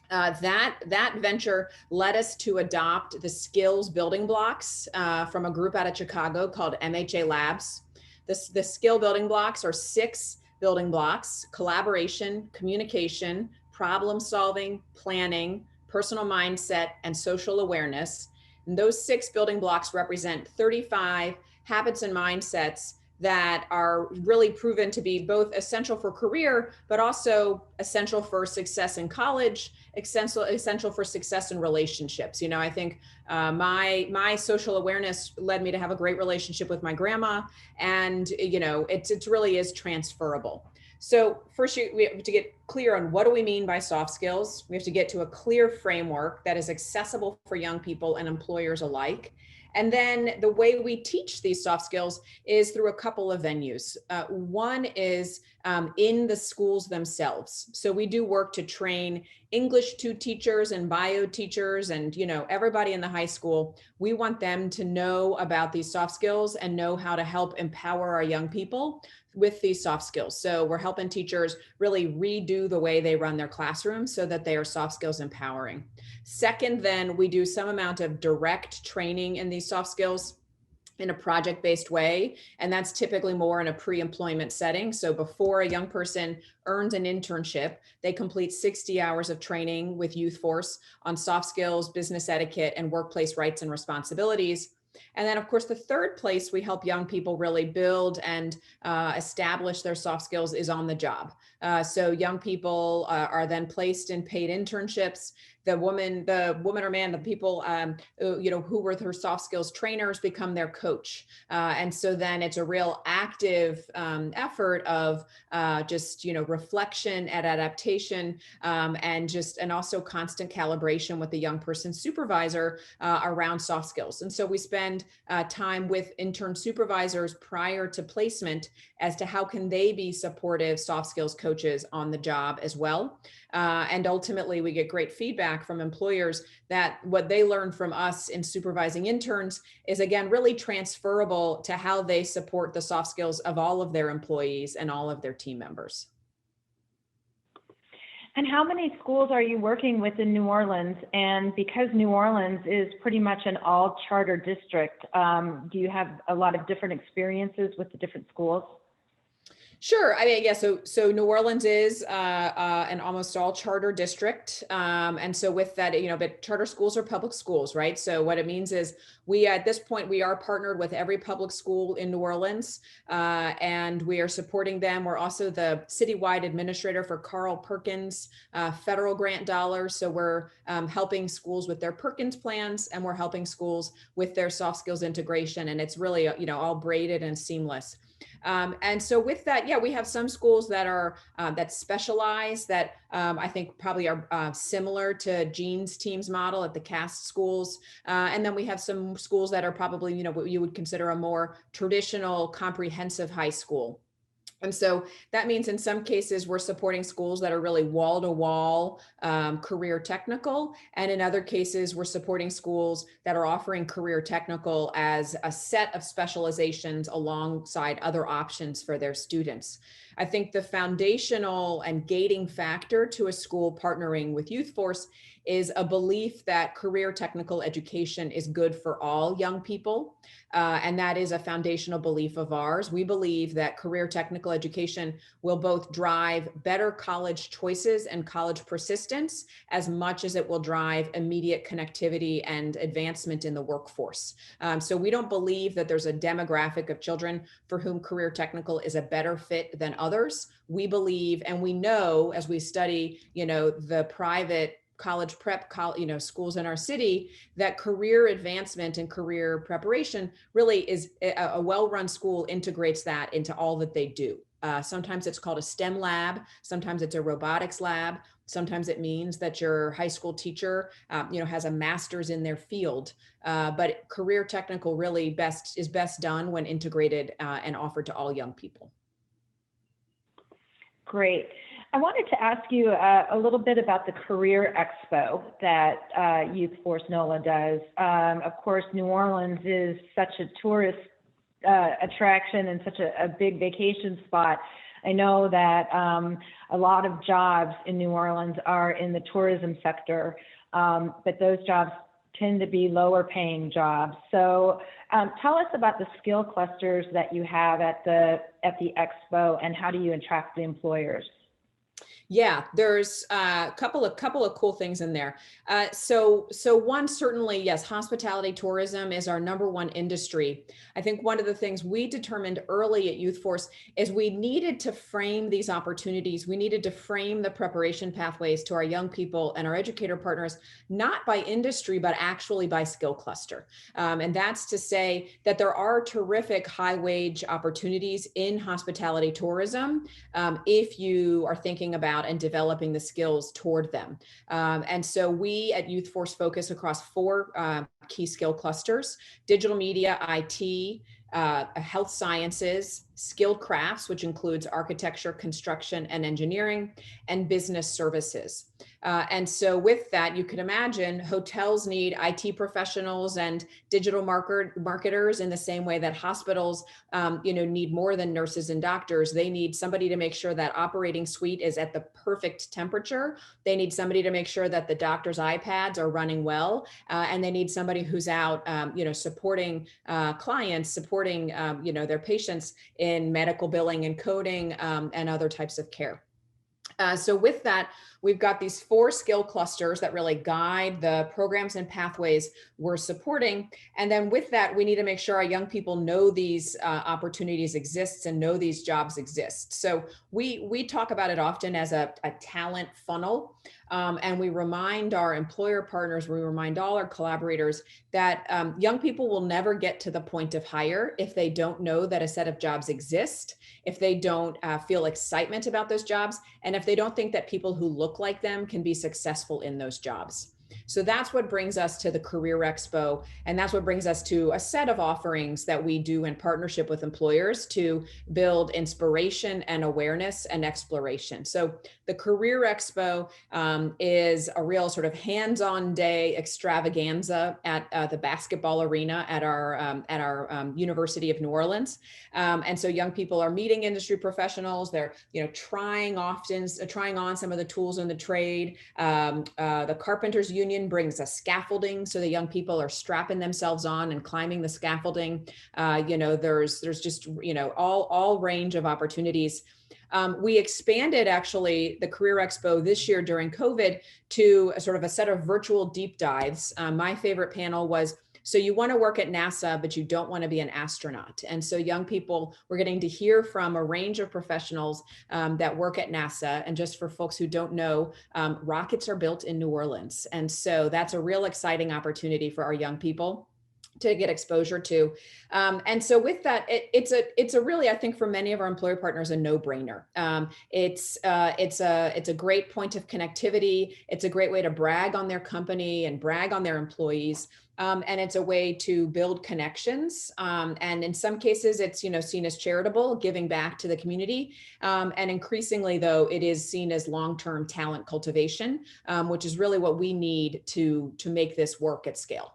That venture led us to adopt the skills building blocks from a group out of Chicago called MHA Labs. The skill building blocks are 6 building blocks: collaboration, communication, problem solving, planning, personal mindset, and social awareness. And those 6 building blocks represent 35 habits and mindsets that are really proven to be both essential for career, but also essential for success in college, essential for success in relationships. I think my social awareness led me to have a great relationship with my grandma, and it really is transferable. So first, we have to get clear on what do we mean by soft skills. We have to get to a clear framework that is accessible for young people and employers alike. And then the way we teach these soft skills is through a couple of venues. One is in the schools themselves. So we do work to train English 2 teachers and bio teachers and, you know, everybody in the high school. We want them to know about these soft skills and know how to help empower our young people with these soft skills. So we're helping teachers really redo the way they run their classrooms so that they are soft skills empowering. Second, then we do some amount of direct training in these soft skills in a project-based way. And that's typically more in a pre-employment setting. So before a young person earns an internship, they complete 60 hours of training with Youth Force on soft skills, business etiquette, and workplace rights and responsibilities. And then, of course, the third place we help young people really build and establish their soft skills is on the job. So young people are then placed in paid internships. The woman or man, the people, you know, who were her soft skills trainers become their coach. And so then it's a real active effort of just, you know, reflection and adaptation and also constant calibration with the young person's supervisor around soft skills. And so we spend time with intern supervisors prior to placement as to how can they be supportive soft skills coaches on the job as well. And ultimately, we get great feedback from employers that what they learn from us in supervising interns is, again, really transferable to how they support the soft skills of all of their employees and all of their team members. And how many schools are you working with in New Orleans? And because New Orleans is pretty much an all charter district, do you have a lot of different experiences with the different schools? Sure. I mean, yeah. So New Orleans is an almost all charter district, and so with that, you know, but charter schools are public schools, right? So what it means is we at this point we are partnered with every public school in New Orleans, and we are supporting them. We're also the citywide administrator for Carl Perkins federal grant dollars. So we're helping schools with their Perkins plans, and we're helping schools with their soft skills integration, and it's really, you know, all braided and seamless. And so with that, yeah, we have some schools that are that specialize that I think probably are similar to Jean's team's model at the CAST schools. And then we have some schools that are probably, you know, what you would consider a more traditional comprehensive high school. And so that means in some cases, we're supporting schools that are really wall-to-wall career technical. And in other cases, we're supporting schools that are offering career technical as a set of specializations alongside other options for their students. I think the foundational and gating factor to a school partnering with Youth Force is a belief that career technical education is good for all young people. And that is a foundational belief of ours. We believe that career technical education will both drive better college choices and college persistence as much as it will drive immediate connectivity and advancement in the workforce. So we don't believe that there's a demographic of children for whom career technical is a better fit than others. We believe, and we know as we study, you know, the private college prep, you know, schools in our city, that career advancement and career preparation really is a well-run school integrates that into all that they do. Sometimes it's called a STEM lab. Sometimes it's a robotics lab. Sometimes it means that your high school teacher, you know, has a master's in their field. But career technical really is best done when integrated and offered to all young people. Great. I wanted to ask you a little bit about the Career Expo that Youth Force NOLA does. Of course, New Orleans is such a tourist attraction and such a big vacation spot. I know that a lot of jobs in New Orleans are in the tourism sector, but those jobs tend to be lower paying jobs. So tell us about the skill clusters that you have at the Expo and how do you attract the employers? Yeah, there's a couple of cool things in there. So one, certainly, yes, hospitality tourism is our #1 industry. I think one of the things we determined early at Youth Force is we needed to frame these opportunities. We needed to frame the preparation pathways to our young people and our educator partners, not by industry, but actually by skill cluster. And that's to say that there are terrific high wage opportunities in hospitality tourism if you are thinking about and developing the skills toward them. And so we at Youth Force focus across 4 key skill clusters: digital media, IT, health sciences, skilled crafts, which includes architecture, construction, and engineering, and business services. And so with that, you can imagine hotels need IT professionals and digital marketers in the same way that hospitals need more than nurses and doctors. They need somebody to make sure that operating suite is at the perfect temperature. They need somebody to make sure that the doctor's iPads are running well. And they need somebody who's out supporting clients, supporting their patients in medical billing and coding and other types of care. So with that, we've got these 4 skill clusters that really guide the programs and pathways we're supporting. And then with that, we need to make sure our young people know these opportunities exist and know these jobs exist. So we talk about it often as a talent funnel. And we remind our employer partners, we remind all our collaborators that young people will never get to the point of hire if they don't know that a set of jobs exist, if they don't feel excitement about those jobs, and if they don't think that people who look like them can be successful in those jobs. So that's what brings us to the Career Expo. And that's what brings us to a set of offerings that we do in partnership with employers to build inspiration and awareness and exploration. So the Career Expo is a real sort of hands-on day extravaganza at the basketball arena at our University of New Orleans. And so young people are meeting industry professionals. They're trying on some of the tools in the trade. The Carpenters Union brings a scaffolding, so the young people are strapping themselves on and climbing the scaffolding. There's just all range of opportunities. We expanded actually the Career Expo this year during COVID to a sort of a set of virtual deep dives. My favorite panel was, so you want to work at NASA, but you don't want to be an astronaut. And so young people, we're getting to hear from a range of professionals that work at NASA. And just for folks who don't know, rockets are built in New Orleans. And so that's a real exciting opportunity for our young people to get exposure to. And so with that, it's a really, I think for many of our employer partners, a no-brainer. It's a great point of connectivity. It's a great way to brag on their company and brag on their employees. And it's a way to build connections. And in some cases, it's seen as charitable, giving back to the community. And increasingly, though, it is seen as long-term talent cultivation, which is really what we need to make this work at scale.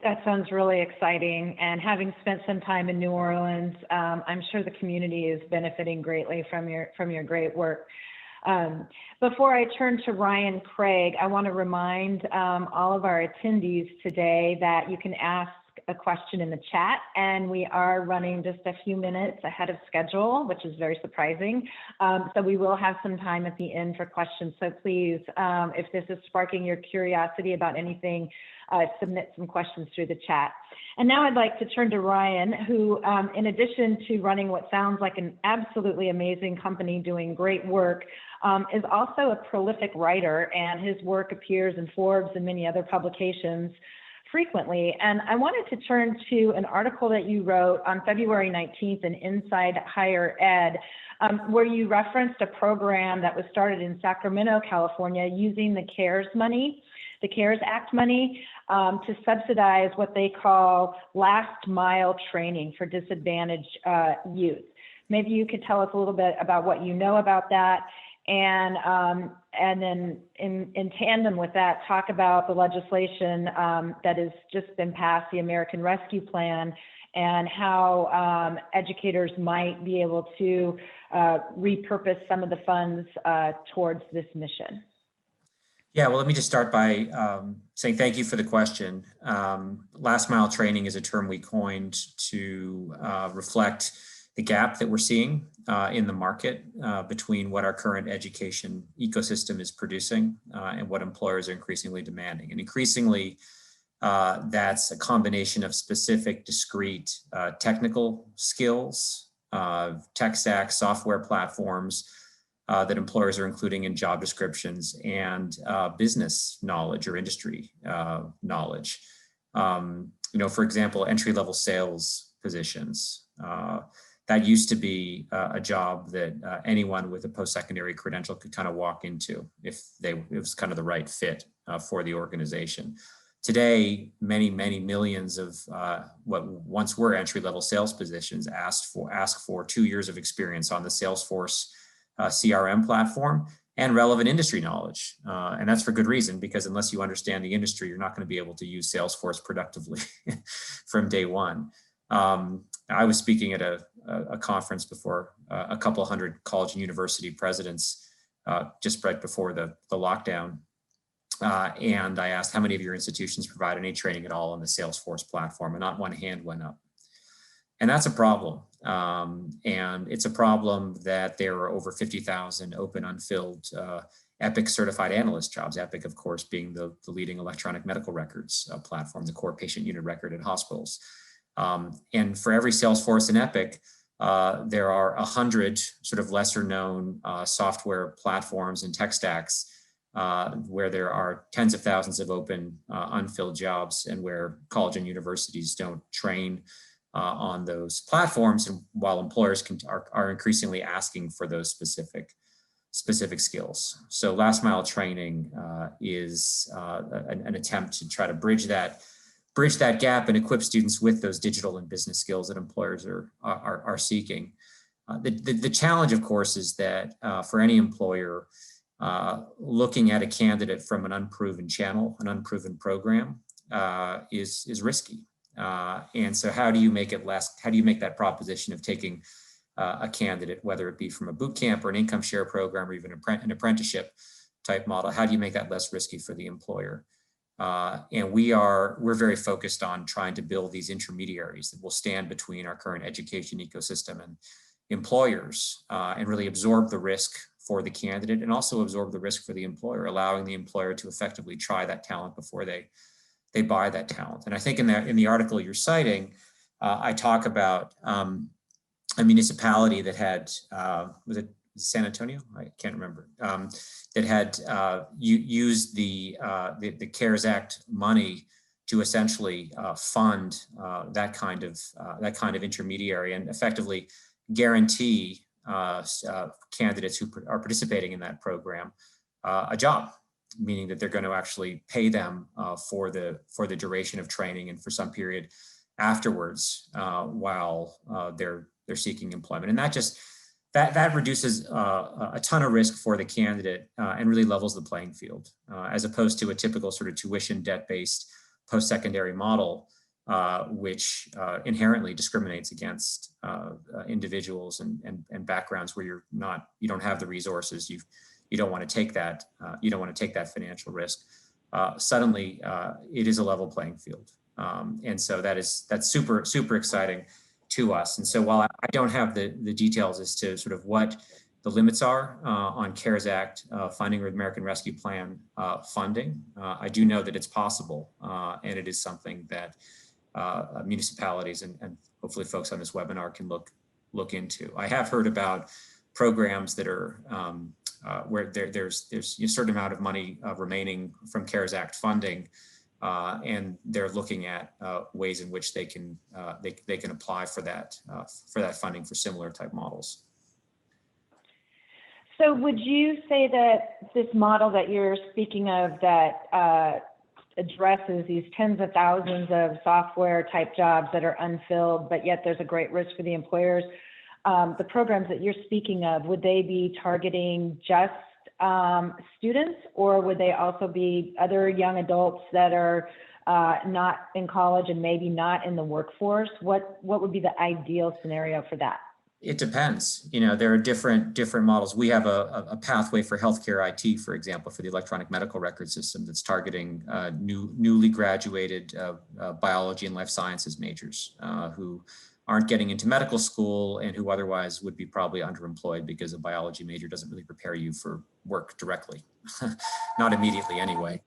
That sounds really exciting. And having spent some time in New Orleans, I'm sure the community is benefiting greatly from your great work. Before I turn to Ryan Craig, I want to remind all of our attendees today that you can ask a question in the chat, and we are running just a few minutes ahead of schedule, which is very surprising. So we will have some time at the end for questions. So please, if this is sparking your curiosity about anything, submit some questions through the chat. And now I'd like to turn to Ryan, who, in addition to running what sounds like an absolutely amazing company doing great work, is also a prolific writer, and his work appears in Forbes and many other publications frequently. And I wanted to turn to an article that you wrote on February 19th in Inside Higher Ed, where you referenced a program that was started in Sacramento, California, using the CARES money, the CARES Act money, to subsidize what they call last mile training for disadvantaged youth. Maybe you could tell us a little bit about what you know about that, and then in tandem with that, talk about the legislation that has just been passed, the American Rescue Plan, and how educators might be able to repurpose some of the funds towards this mission. Yeah, well, let me just start by saying thank you for the question. Last mile training is a term we coined to reflect gap that we're seeing in the market between what our current education ecosystem is producing and what employers are increasingly demanding. And increasingly, that's a combination of specific, discrete technical skills, tech stack, software platforms that employers are including in job descriptions, and business knowledge or industry knowledge. For example, entry-level sales positions. That used to be a job that anyone with a post-secondary credential could kind of walk into if it was kind of the right fit for the organization. Today, many millions of what once were entry-level sales positions ask for 2 years of experience on the Salesforce CRM platform and relevant industry knowledge. And that's for good reason, because unless you understand the industry, you're not going to be able to use Salesforce productively from day one. I was speaking at a conference before a couple hundred college and university presidents just right before the lockdown. And I asked, how many of your institutions provide any training at all on the Salesforce platform? And not one hand went up. And that's a problem. And it's a problem that there are over 50,000 open, unfilled Epic certified analyst jobs. Epic, of course, being the leading electronic medical records platform, the core patient unit record at hospitals. And for every Salesforce and Epic, there are 100 sort of lesser known software platforms and tech stacks where there are tens of thousands of open unfilled jobs, and where college and universities don't train on those platforms, and while employers are increasingly asking for those specific skills. So last mile training is an attempt to try to bridge that gap and equip students with those digital and business skills that employers are seeking. The challenge, of course, is that for any employer, looking at a candidate from an unproven channel, an unproven program, is risky. And so how do you make that proposition of taking a candidate, whether it be from a boot camp or an income share program or even an apprenticeship type model, how do you make that less risky for the employer? And we're very focused on trying to build these intermediaries that will stand between our current education ecosystem and employers, and really absorb the risk for the candidate and also absorb the risk for the employer, allowing the employer to effectively try that talent before they buy that talent. And I think in the article you're citing, I talk about a municipality that had, was it San Antonio? I can't remember. That had used the CARES Act money to essentially fund that kind of intermediary and effectively guarantee candidates who are participating in that program a job, meaning that they're going to actually pay them for the duration of training and for some period afterwards while they're seeking employment. And that reduces a ton of risk for the candidate and really levels the playing field, as opposed to a typical sort of tuition debt-based post-secondary model, which inherently discriminates against individuals and backgrounds where you don't have the resources, you don't want to take that financial risk. Suddenly, it is a level playing field, and so that's super exciting to us. And so while I don't have the details as to sort of what the limits are on CARES Act funding or American Rescue Plan funding, I do know that it's possible, and it is something that municipalities and hopefully folks on this webinar can look into. I have heard about programs that are where there's a certain amount of money remaining from CARES Act funding, and they're looking at ways in which they can apply for that funding for similar type models. So would you say that this model that you're speaking of that addresses these tens of thousands of software type jobs that are unfilled, but yet there's a great risk for the employers, the programs that you're speaking of, would they be targeting just students, or would they also be other young adults that are not in college and maybe not in the workforce? What would be the ideal scenario for that? It depends. There are different models. We have a pathway for healthcare IT, for example, for the electronic medical record system that's targeting newly graduated biology and life sciences majors who aren't getting into medical school and who otherwise would be probably underemployed because a biology major doesn't really prepare you for work directly, not immediately anyway.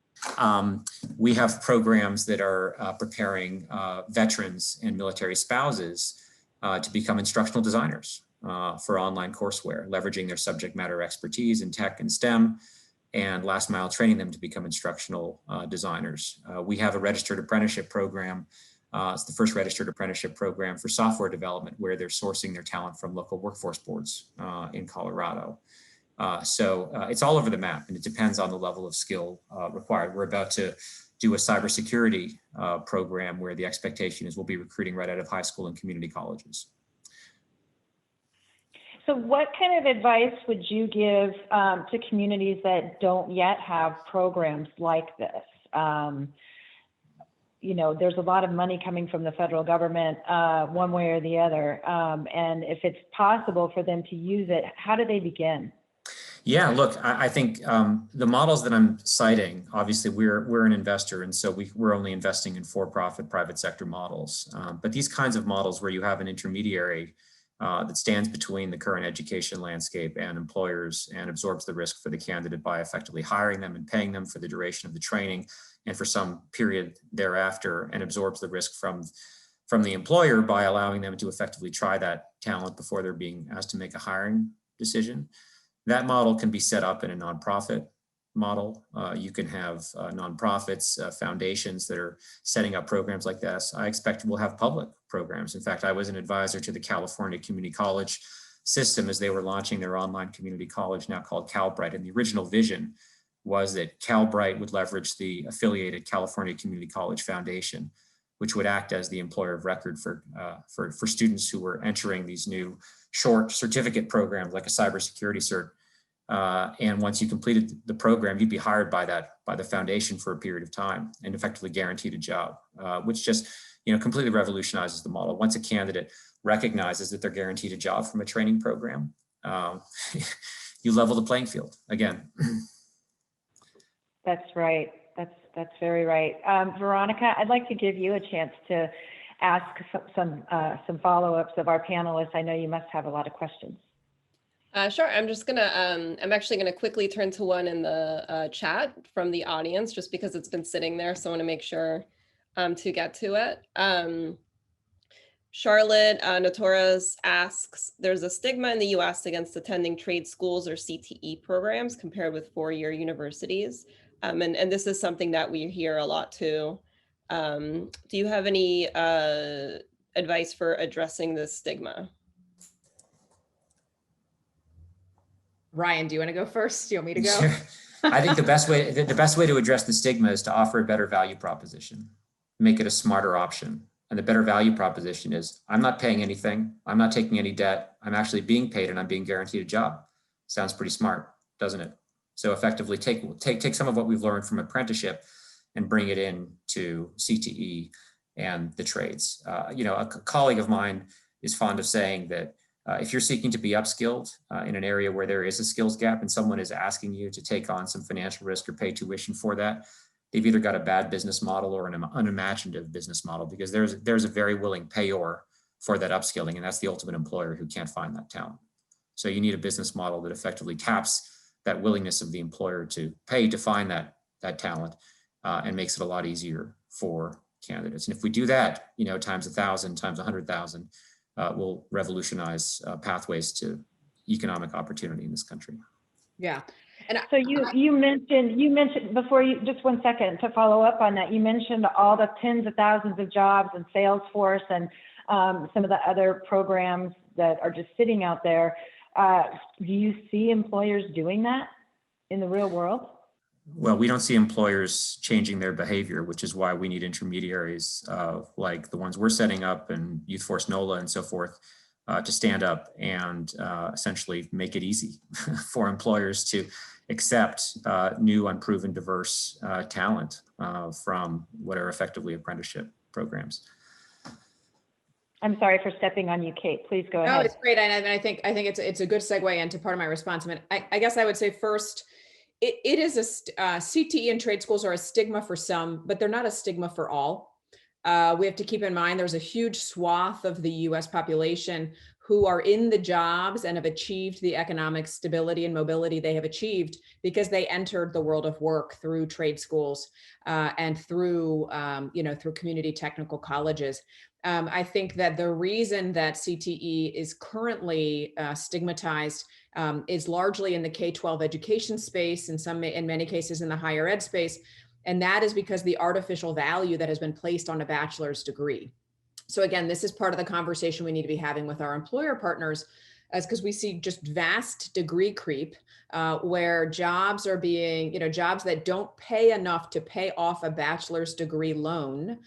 We have programs that are preparing veterans and military spouses to become instructional designers for online courseware, leveraging their subject matter expertise in tech and STEM, and last mile training them to become instructional designers. We have a registered apprenticeship program. It's the first registered apprenticeship program for software development, where they're sourcing their talent from local workforce boards in Colorado. So it's all over the map, and it depends on the level of skill required. We're about to do a cybersecurity program where the expectation is we'll be recruiting right out of high school and community colleges. So what kind of advice would you give to communities that don't yet have programs like this? You know, there's a lot of money coming from the federal government one way or the other. And if it's possible for them to use it, how do they begin? Yeah, look, I think the models that I'm citing, obviously we're an investor, and so we're only investing in for-profit private sector models. But these kinds of models where you have an intermediary that stands between the current education landscape and employers and absorbs the risk for the candidate by effectively hiring them and paying them for the duration of the training and for some period thereafter, and absorbs the risk from the employer by allowing them to effectively try that talent before they're being asked to make a hiring decision. That model can be set up in a nonprofit model. You can have nonprofits, foundations that are setting up programs like this. I expect we'll have public programs. In fact, I was an advisor to the California Community College system as they were launching their online community college, now called CalBrite. And the original vision was that CalBrite would leverage the affiliated California Community College Foundation, which would act as the employer of record for students who were entering these new short certificate programs like a cybersecurity cert. And once you completed the program, you'd be hired by the foundation for a period of time and effectively guaranteed a job, which just completely revolutionizes the model. Once a candidate recognizes that they're guaranteed a job from a training program, you level the playing field again. That's right. That's very right. Veronica, I'd like to give you a chance to ask some follow-ups of our panelists. I know you must have a lot of questions. Sure. I'm actually gonna quickly turn to one in the chat from the audience, just because it's been sitting there. So I want to make sure to get to it. Charlotte Notoras asks, there's a stigma in the US against attending trade schools or CTE programs compared with four-year universities. And this is something that we hear a lot too. Do you have any advice for addressing this stigma? Ryan, do you want to go first? Do you want me to go? Sure. I think the best way to address the stigma is to offer a better value proposition, make it a smarter option. And the better value proposition is, I'm not paying anything, I'm not taking any debt, I'm actually being paid and I'm being guaranteed a job. Sounds pretty smart, doesn't it? So effectively take some of what we've learned from apprenticeship and bring it in to CTE and the trades. A colleague of mine is fond of saying that if you're seeking to be upskilled in an area where there is a skills gap and someone is asking you to take on some financial risk or pay tuition for that, they've either got a bad business model or an unimaginative business model, because there's a very willing payor for that upskilling, and that's the ultimate employer who can't find that talent. So you need a business model that effectively taps that willingness of the employer to pay to find that talent and makes it a lot easier for candidates. And if we do that, times 1,000, times 100,000, will revolutionize pathways to economic opportunity in this country. Yeah. And so you mentioned before, you just 1 second to follow up on that, you mentioned all the tens of thousands of jobs and Salesforce and some of the other programs that are just sitting out there. Do you see employers doing that in the real world? Well, we don't see employers changing their behavior, which is why we need intermediaries like the ones we're setting up and Youth Force NOLA and so forth to stand up and essentially make it easy for employers to accept new, unproven, diverse talent from what are effectively apprenticeship programs. I'm sorry for stepping on you, Kate. Please go ahead. No, it's great. And I think it's a good segue into part of my response. I mean, I guess I would say first, it is CTE and trade schools are a stigma for some, but they're not a stigma for all. We have to keep in mind there's a huge swath of the US population who are in the jobs and have achieved the economic stability and mobility they have achieved because they entered the world of work through trade schools and through, through community technical colleges. I think that the reason that CTE is currently stigmatized is largely in the K-12 education space, and in many cases in the higher ed space. And that is because the artificial value that has been placed on a bachelor's degree. So again, this is part of the conversation we need to be having with our employer partners, as because we see just vast degree creep where jobs are being, jobs that don't pay enough to pay off a bachelor's degree loan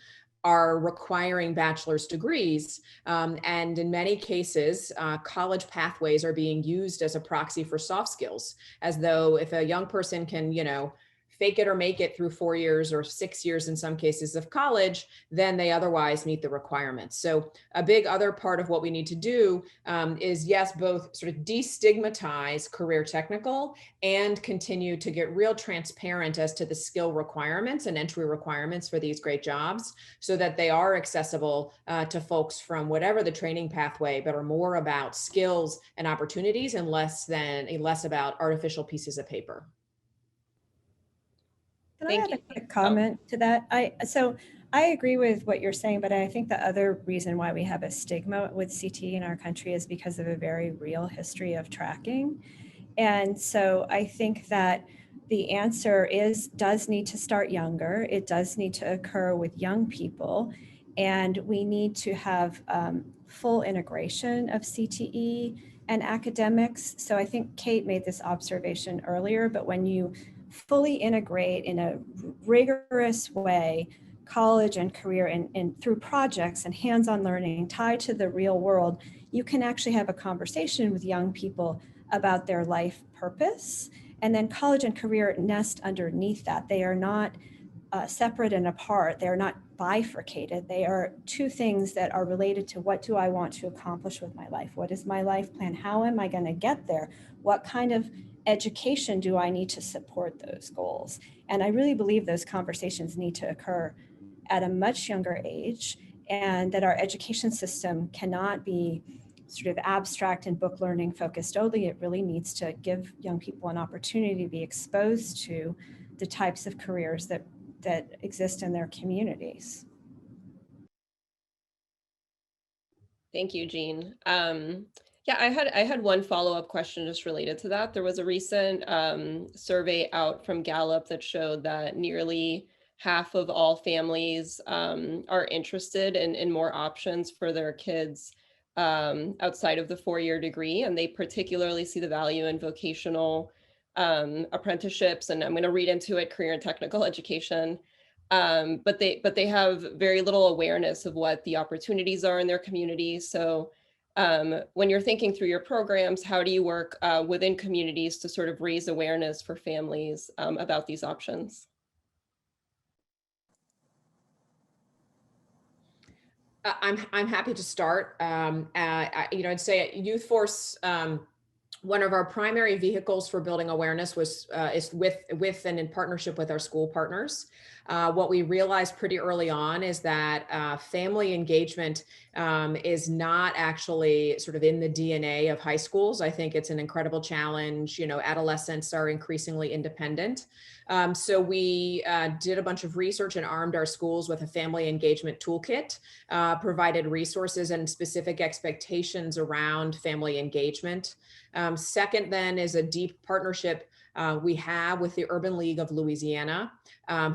are requiring bachelor's degrees. And in many cases, college pathways are being used as a proxy for soft skills, as though if a young person can, fake it or make it through 4 years or 6 years in some cases of college, then they otherwise meet the requirements. So a big other part of what we need to do is, yes, both sort of destigmatize career technical and continue to get real transparent as to the skill requirements and entry requirements for these great jobs so that they are accessible to folks from whatever the training pathway, but are more about skills and opportunities and less about artificial pieces of paper. Can I add a quick comment to that? I agree with what you're saying, but I think the other reason why we have a stigma with CTE in our country is because of a very real history of tracking. And so I think that the answer does need to start younger. It does need to occur with young people. And we need to have full integration of CTE and academics. So I think Kate made this observation earlier, but when you fully integrate in a rigorous way college and career and through projects and hands-on learning tied to the real world, you can actually have a conversation with young people about their life purpose. And then college and career nest underneath that. They are not separate and apart. They are not bifurcated. They are two things that are related to what do I want to accomplish with my life? What is my life plan? How am I going to get there? What kind of education do I need to support those goals? And I really believe those conversations need to occur at a much younger age, and that our education system cannot be sort of abstract and book learning focused only. It really needs to give young people an opportunity to be exposed to the types of careers that exist in their communities. Thank you, Jean. Yeah, I had one follow-up question just related to that. There was a recent survey out from Gallup that showed that nearly half of all families are interested in more options for their kids outside of the four-year degree, and they particularly see the value in vocational apprenticeships, and I'm going to read into it, career and technical education. But they have very little awareness of what the opportunities are in their community. So when you're thinking through your programs, how do you work within communities to sort of raise awareness for families about these options? I'm happy to start. I'd say at Youth Force, one of our primary vehicles for building awareness is with and in partnership with our school partners. What we realized pretty early on is that family engagement is not actually sort of in the DNA of high schools. I think it's an incredible challenge. Adolescents are increasingly independent. So we did a bunch of research and armed our schools with a family engagement toolkit, provided resources and specific expectations around family engagement. Second then is a deep partnership we have with the Urban League of Louisiana,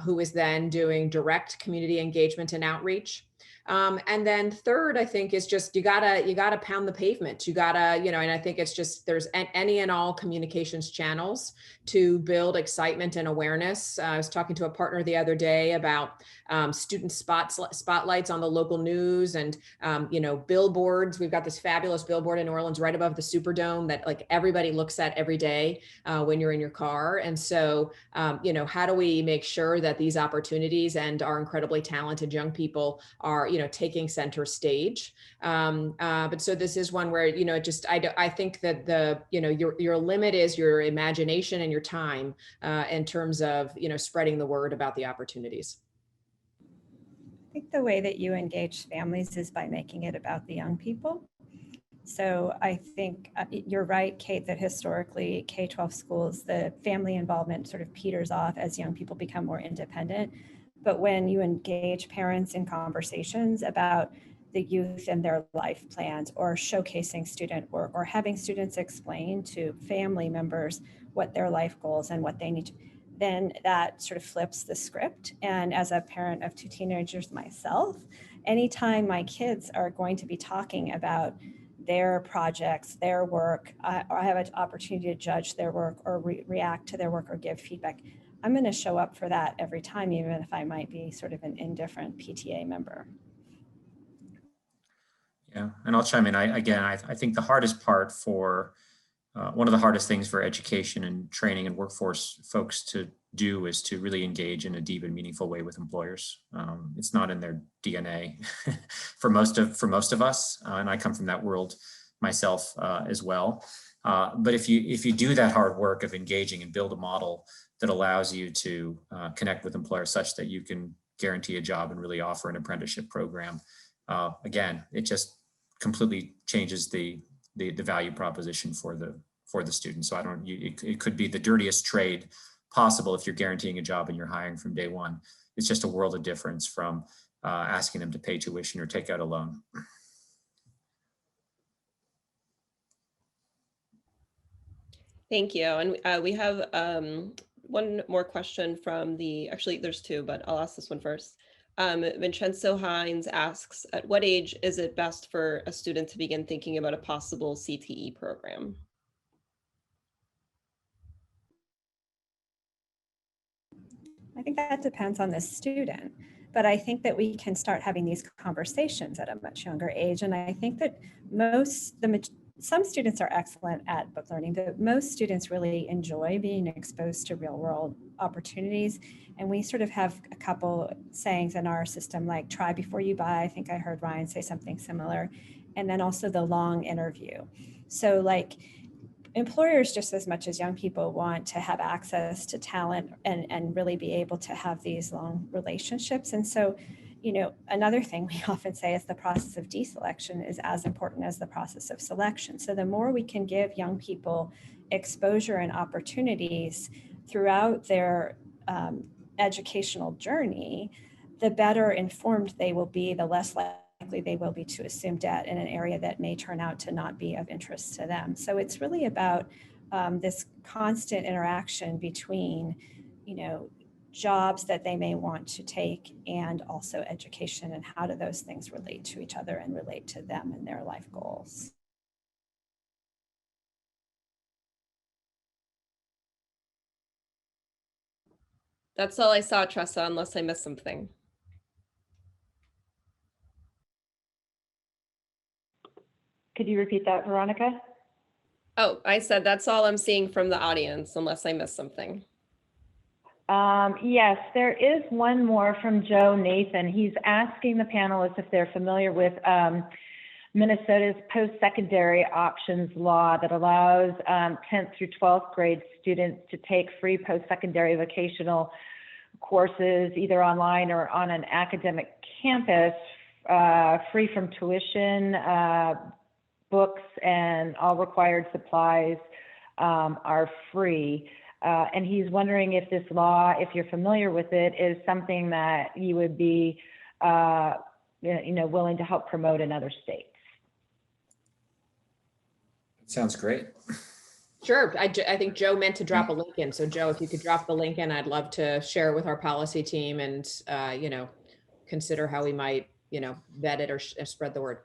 who is then doing direct community engagement and outreach. And then third, I think, is just you gotta pound the pavement. You gotta, and I think it's just there's any and all communications channels to build excitement and awareness. I was talking to a partner the other day about student spotlights on the local news and billboards. We've got this fabulous billboard in New Orleans right above the Superdome that like everybody looks at every day when you're in your car. And so how do we make sure that these opportunities and our incredibly talented young people are taking center stage. But so this is one where, I think that your limit is your imagination and your time in terms of, spreading the word about the opportunities. think the way that you engage families is by making it about the young people. So I think you're right, Kate, that historically K-12 schools, the family involvement sort of peters off as young people become more independent. But when you engage parents in conversations about the youth and their life plans, or showcasing student work, or having students explain to family members what their life goals and what they need to, then that sort of flips the script. And as a parent of 2 teenagers myself, anytime my kids are going to be talking about their projects, their work, I have an opportunity to judge their work or react to their work or give feedback, I'm going to show up for that every time, even if I might be sort of an indifferent PTA member. Yeah, and I'll chime in. I think the hardest part for one of the hardest things for education and training and workforce folks to do is to really engage in a deep and meaningful way with employers. It's not in their DNA for most of us, and I come from that world myself as well. But if you do that hard work of engaging and build a model that allows you to connect with employers such that you can guarantee a job and really offer an apprenticeship program, again, it just completely changes the value proposition for the student. So it could be the dirtiest trade possible if you're guaranteeing a job and you're hiring from day one. It's just a world of difference from asking them to pay tuition or take out a loan. Thank you. And we have one more question from actually there's 2, but I'll ask this one first. Vincenzo Hines asks, at what age is it best for a student to begin thinking about a possible CTE program? I think that depends on the student, but I think that we can start having these conversations at a much younger age. And I think that some students are excellent at book learning, but most students really enjoy being exposed to real world opportunities. And we sort of have a couple sayings in our system, like try before you buy. I think I heard Ryan say something similar. And then also the long interview. So like employers, just as much as young people, want to have access to talent and really be able to have these long relationships. And so, you know, another thing we often say is the process of deselection is as important as the process of selection. So the more we can give young people exposure and opportunities throughout their educational journey, the better informed they will be, the less likely they will be to assume debt in an area that may turn out to not be of interest to them. So it's really about this constant interaction between, you know, jobs that they may want to take and also education, and how do those things relate to each other and relate to them and their life goals. That's all I saw, Tressa, unless I missed something. Could you repeat that, Veronica? Oh, I said that's all I'm seeing from the audience, unless I missed something. Yes, there is one more from Joe Nathan. He's asking the panelists if they're familiar with Minnesota's post-secondary options law that allows 10th through 12th grade students to take free post-secondary vocational courses, either online or on an academic campus, free from tuition, books, and all required supplies are free. And he's wondering if this law, if you're familiar with it, is something that you would be, willing to help promote in other states. Sounds great. Sure. I think Joe meant to drop a link in. So Joe, if you could drop the link in, I'd love to share it with our policy team and, consider how we might, vet it or spread the word.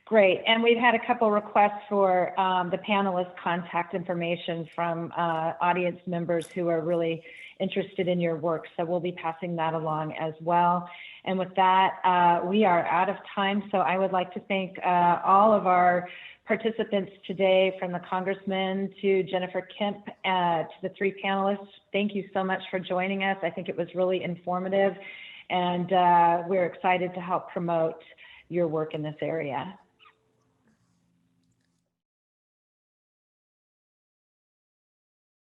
Great. And we've had a couple requests for the panelists' contact information from audience members who are really interested in your work. So we'll be passing that along as well. And with that, we are out of time. So I would like to thank all of our participants today, from the Congressman to Jennifer Kemp, to the 3 panelists. Thank you so much for joining us. I think it was really informative, and we're excited to help promote your work in this area.